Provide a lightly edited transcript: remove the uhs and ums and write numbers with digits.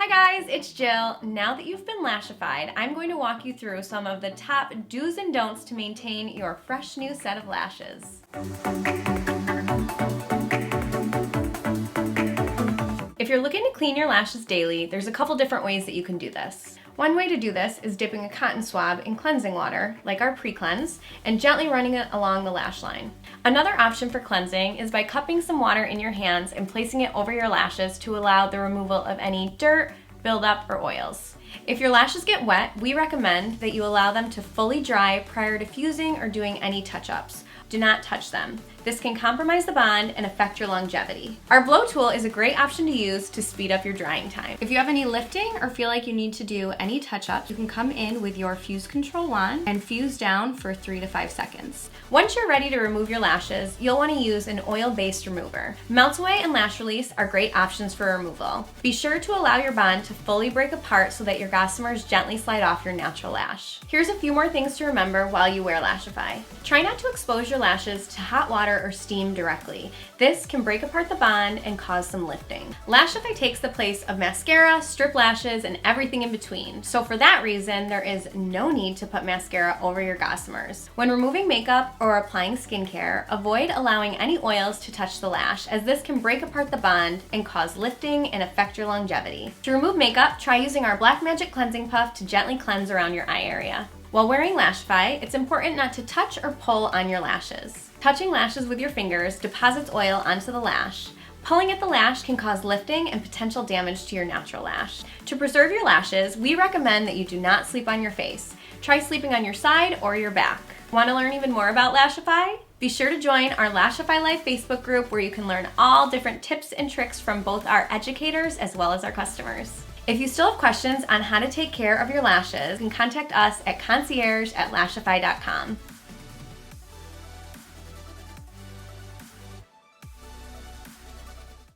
Hi guys, it's Jill. Now that you've been lashified, I'm going to walk you through some of the top do's and don'ts to maintain your fresh new set of lashes. If you're looking to clean your lashes daily, there's a couple different ways that you can do this. One way to do this is dipping a cotton swab in cleansing water, like our pre-cleanse, and gently running it along the lash line. Another option for cleansing is by cupping some water in your hands and placing it over your lashes to allow the removal of any dirt, buildup, or oils. If your lashes get wet, we recommend that you allow them to fully dry prior to fusing or doing any touch-ups. Do not touch them. This can compromise the bond and affect your longevity. Our blow tool is a great option to use to speed up your drying time. If you have any lifting or feel like you need to do any touch-ups, you can come in with your fuse control wand and fuse down for 3 to 5 seconds. Once you're ready to remove your lashes, you'll want to use an oil-based remover. Melt Away and Lash Release are great options for removal. Be sure to allow your bond to fully break apart so that your Gossamers gently slide off your natural lash. Here's a few more things to remember while you wear Lashify. Try not to expose your lashes to hot water or steam directly. This can break apart the bond and cause some lifting. Lashify takes the place of mascara, strip lashes, and everything in between. So for that reason, there is no need to put mascara over your Gossamers. When removing makeup or applying skincare, avoid allowing any oils to touch the lash, as this can break apart the bond and cause lifting and affect your longevity. To remove makeup, try using our Black Magic Cleansing Puff to gently cleanse around your eye area. While wearing Lashify, it's important not to touch or pull on your lashes. Touching lashes with your fingers deposits oil onto the lash. Pulling at the lash can cause lifting and potential damage to your natural lash. To preserve your lashes, we recommend that you do not sleep on your face. Try sleeping on your side or your back. Want to learn even more about Lashify? Be sure to join our Lashify Life Facebook group where you can learn all different tips and tricks from both our educators as well as our customers. If you still have questions on how to take care of your lashes, you can contact us at concierge@lashify.com.